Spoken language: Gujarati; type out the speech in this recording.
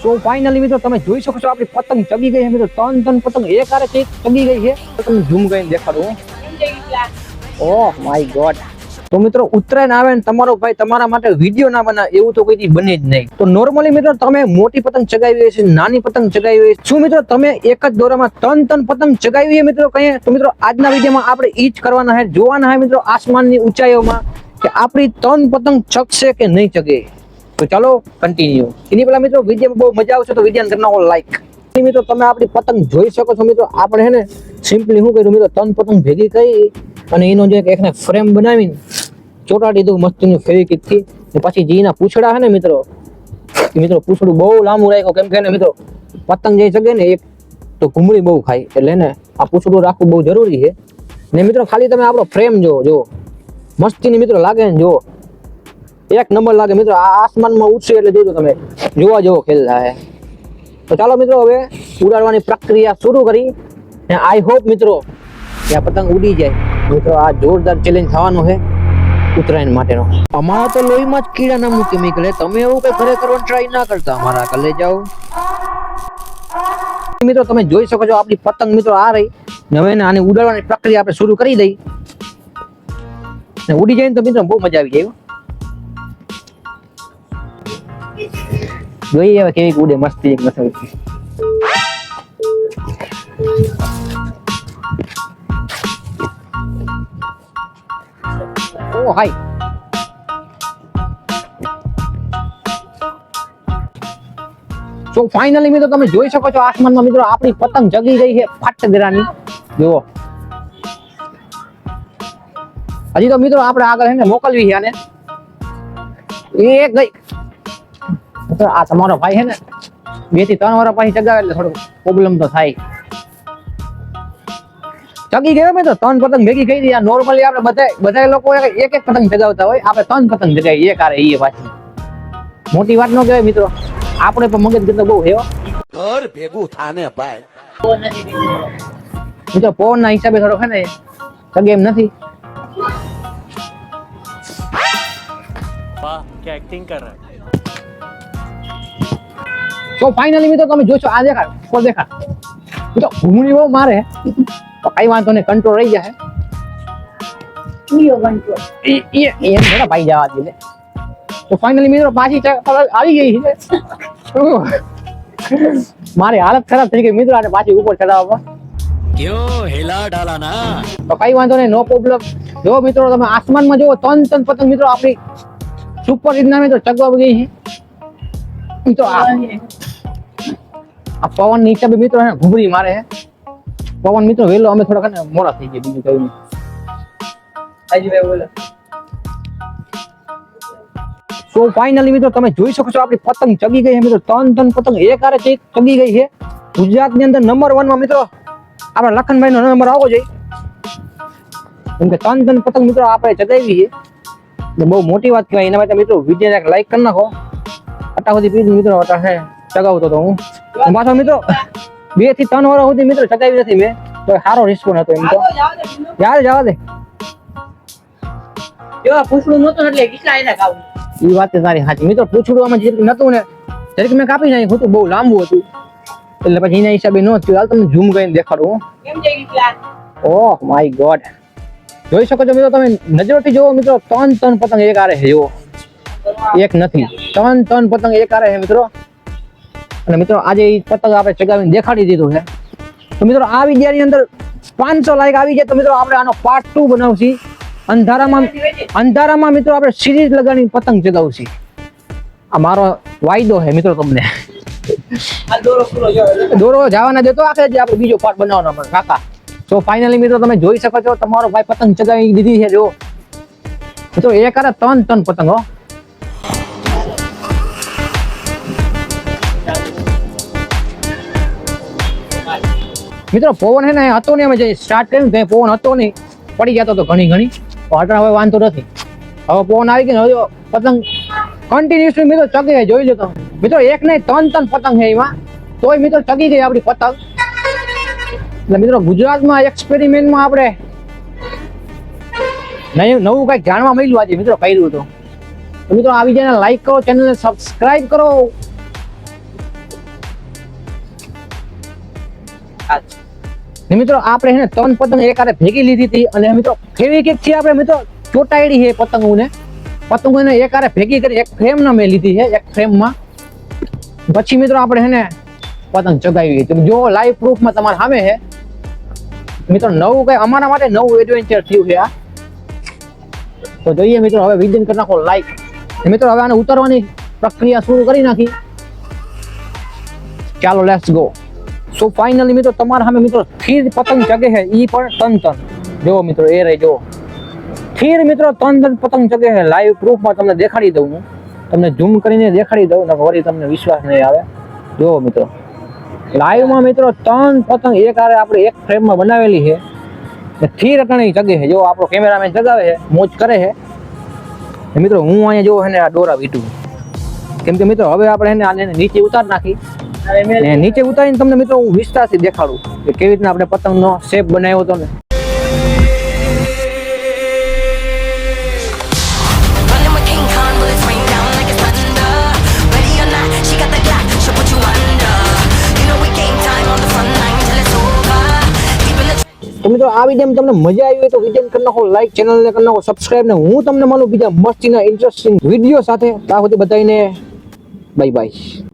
સો ફાઇનલી મિત્રો તમે જોઈ શકો છો આપણી પતંગ ચગી ગઈ છે મિત્રો. ત્રણ પતંગ એક હારે ચગી ગઈ છે. તમને ઝૂમ કરીને દેખાડું. Oh my God. તો મિત્રો ઉત્તરાયણ આવે ને તમારો ભાઈ તમારા માટે વિડીયો ના બનાવે એવું તો કોઈ બને જ નહીં. તો નોર્મલી મિત્રો તમે મોટી પતંગ ચગાવી છે, નાની પતંગ ચગાવી હોય, શું મિત્રો તમે એક જ દોરામાં ત્રણ પતંગ ચગાવી છે મિત્રો કહીએ? તો મિત્રો આજના વિડીયોમાં આપણે ઈ જ કરવાના છે, જોવાના છે મિત્રો આસમાનની ઊંચાઈઓમાં કે આપણી ત્રણ પતંગ ચગશે કે નહીં ચગે. તો ચાલો કન્ટિન્યુ. એની પહેલા મિત્રો વિડીયોમાં બહુ મજા આવશે તો વિડીયોને કરી નાખો લાઈક. મિત્રો તમે આપણી પતંગ જોઈ શકો છો મિત્રો. આપણે હે ને સિમ્પલી શું કર્યું મિત્રો, ત્રણ પતંગ ભેગી કરી અને એનો જે એકને ફ્રેમ બનાવીને ચોટાડી દઉં મસ્તીનું ફેવિકિક થી. પછી જે એના પૂછડા હે ને મિત્રો, મિત્રો પૂછડું બહુ લાંબુ રાખ્યું કેમ કે ને મિત્રો પતંગ જે ચગે ને એક તો ઘૂમડી બહુ ખાય એટલે ને આ પૂછડું રાખવું બહુ જરૂરી છે. ને મિત્રો ખાલી તમે આપણો ફ્રેમ જો મસ્તીની મિત્રો લાગે ને, જો એક નંબર લાગે મિત્રો. આ આસમાનમાં ઉડશે એટલે જોજો તમે, જોવા જેવો ખેલ થાય. તો ચાલો મિત્રો હવે ઉડાડવાની પ્રક્રિયા શરૂ કરી. આઈ હોપ મિત્રો કે આ પતંગ ઉડી જાય. મિત્રો આ જોરદાર ચેલેન્જ થવાનો છે ઉત્તરાયણ માટેનો. અમારા તો લોહીમાં જ કીડા નામનું કેમિકલ છે. તમે એવું કઈ ઘરે કરવાનું ટ્રાય ના કરતા, અમારા કલે જાઓ. મિત્રો તમે જોઈ શકો છો આપણી પતંગ મિત્રો આ રહી. હવે આને ઉડાડવાની પ્રક્રિયા આપણે શરૂ કરી દઈ. ઉડી જાય ને તો મિત્રો બહુ મજા આવી જાય. જોઈએ હવે કેવી ઉડે મસ્તી મસ્તી. ઓ હાય. તો ફાઇનલી મિત્રો તમે જોઈ શકો છો આસમાનમાં મિત્રો આપણી પતંગ જગી ગઈ છે ફાટગરાની. જુઓ હજી તો મિત્રો આપણે આગળ હે ને મોકલવી છે આને. એક ગઈ. આ તમારો ભાઈ છે ને 2 થી 3 વર્ષ પછી ચગાવે એટલે થોડો પ્રોબ્લેમ તો થાય. ચગી ગયો મિત્રો, 3 પતંગ ભેગી થઈ ગઈ. આ નોર્મલી આપણે બધા લોકો એક પતંગ ચગાવતા હોય, આપણે 3 પતંગ ચગાવી એક હારે. એ પાછી મોટી વાત ન કહેવાય મિત્રો. આપણે પણ મગજ ગતો બહુ હેવો ઘર ભેગું થાને ભાઈ. મિત્રો પવન ના હિસાબે થોડો છે ને ચગે એમ નથી. વાહ क्या एक्टिंग कर रहा है. તો ફાઇનલી મિત્રો તમે જોશો આ દેખાડ મિત્રો ઘૂમણી બહુ મારે તો કઈ વાંધો નહીં, કંટ્રોલ રહી જાય. ભાઈ જવા દે. તો ફાઇનલી મિત્રો પાછી આવી ગઈ છે. મારી હાલત ખરાબ થઈ ગઈ મિત્રો આને પાછી ઉપર ચડાવવા. क्यों हिला डाला ना. તો કઈ વાંધો નહીં, નો પ્રોબ્લેમ. જો મિત્રો તમે આસમાનમાં જુઓ 3 પતંગ મિત્રો આપણી સુપર હિટ નામે તો ચગવા ગઈ છે. તો આ પવન ની હિસાબે મિત્રો ઘૂમરી મારે છે. પવન મિત્રો વેલો અમે થોડા મોડા થઈ ગયા, બીજું કઈ નહીં. સો ફાઇનલી મિત્રો તમે જોઈ શકો છો આપણી પતંગ ચગી ગઈ છે મિત્રો. 3 પતંગ એક હારે ચગી ગઈ છે. ગુજરાતની અંદર નંબર 1 માં મિત્રો આપણા લખનભાઈ નો નંબર આવવો જોઈએ. કેમ કે 3 પતંગ મિત્રો આપણે ચગાવી છે, બહુ મોટી વાત કહેવાય. એના માટે મિત્રો વિડીયો લાઈક કરી નાખો. આટલા સુધી પ્લીઝ મિત્રો ચગાવતો હતો હું. પાછો મિત્રો 2 થી 3 વર્ષ સુધી મિત્રો ચગાવી નથી મેં, તો સારો રિસ્પોન્સ હતો એમ તો. યાર જવા દે. પૂછડું નતું એટલે કેટલા એને ખાવું. એ વાત તારી સાચી મિત્રો. પૂછડું આમાં જે નતું ને જરીક મેં કાપી નાખ્યું હતું, બહુ લાંબુ હતું એટલે પછી એના હિસાબે ન થયું. હાલ તમને ઝૂમ કરીને દેખાડું. કેમ છે કેટલા. Oh my God. જોઈ શકો છો મિત્રો તમે નજરથી જોવો મિત્રો 3 પતંગ એક હારે છે. જુઓ એક નથી, 3 પતંગ એક હારે છે મિત્રો. અને મિત્રો આજે એ પતંગ આપણે ચગાવીને દેખાડી દીધું છે. તો મિત્રો આ વિડીયોની અંદર 500 લાઈક આવી જાય તો મિત્રો આપણે આનો પાર્ટ 2 બનાવશું. અંધારામાં મિત્રો આપણે સિરીઝ લગાડી પતંગ ચગાવશું. આ મારો વાયદો છે મિત્રો તમને. દોરો જવાના દેતો આખે જે આપણે બીજો પાર્ટ બનાવવાનો પણ કાકા. તો ફાઇનલી મિત્રો તમે જોઈ શકો છો તમારો ભાઈ પતંગ ચગાવી દીધી છે. જો મિત્રો એક હારે 3 પતંગ હો. મિત્રો પવન હે ને હતો ને અમે જે સ્ટાર્ટ કર્યું ત્યાં પવન હતો નહીં, પડી જતો તો ઘણી અટણ. હવે વાંધો નથી, હવે પવન આવી ગયો. હવે પતંગ કન્ટિન્યુઅસલી મિત્રો ચગી જોઈ લો તમે મિત્રો. એક નહીં 3 પતંગ છે એમાં, તોય મિત્રો ચગી ગઈ આપણી પતંગ. એટલે મિત્રો ગુજરાતમાં એક્સપેરિમેન્ટમાં આપણે નવું કઈક જાણવા મળ્યું આજે મિત્રો કર્યું હતું. તો મિત્રો આ વિડીયોને લાઈક કરો, ચેનલને સબસ્ક્રાઇબ કરો ને મિત્રો આપણે હે ને 3 પતંગ એકારે ભેગી લીધી હતી અને મિત્રો ફેવિક્વિક થી આપણે મિત્રો ચોટાડી છે પતંગોને એકારે ભેગી કરી એક ફ્રેમ ના મેં લીધી છે એક ફ્રેમમાં. પછી મિત્રો આપણે હે ને પતંગ ચગાવી. તમે જો લાઈવ પ્રૂફમાં તમારા સામે છે મિત્રો. નવું કઈ અમારા માટે નવું એડવેન્ચર થયું છે આ. તો જોઈએ મિત્રો હવે વિજન કરી નાખો લાઈક. મિત્રો હવે આને ઉતારવાની પ્રક્રિયા શરૂ કરી નાખી. ચાલો લેટ્સ ગો. સો ફાઇનલી મિત્રો તમારા સામે મિત્રો સ્થિર પતંગ ચગે છે ઈ પણ તન જો મિત્રો એ રહી જો સ્થિર મિત્રો તન પતંગ ચગે છે. લાઈવ પ્રૂફમાં તમને દેખાડી દઉં હું. તમને ઝૂમ કરીને દેખાડી દઉં ને વળી તમને વિશ્વાસ નહીં આવે. જો મિત્રો લાઈવમાં મિત્રો 3 પતંગ એકારે આપણે એક ફ્રેમમાં બનાવેલી છે. સ્થિર અટાણી ચગે છે. જો આપણો કેમેરામેન ચગાવે છે મોજ કરે છે. મિત્રો હું અહીંયા જો ને આ દોરા વીટું કેમ કે મિત્રો હવે આપણે એને આને નીચે ઉતાર નાખી ને નીચે ઉતારીને તમને મિત્રો હું વિસ્તારથી દેખાડું કે કેવી રીતના આપણે પતંગનો શેપ બનાવ્યો હતો ને. Running with King Kong, bullets rain down like it's thunder. Ready or not, she got the Glock, she'll put you under. You know we game time on the front line till it's over. Deep in the તો મિત્રો આ વિડીયોમાં તમને મજા આવી હોય તો વિડીયો કરી નાખો લાઈક, ચેનલને કરી નાખો સબસ્ક્રાઇબ ને હું તમને મળું બીજા મસ્તીના ઇન્ટરેસ્ટિંગ વિડીયો સાથે. ત્યાં સુધી બધાને બાય બાય.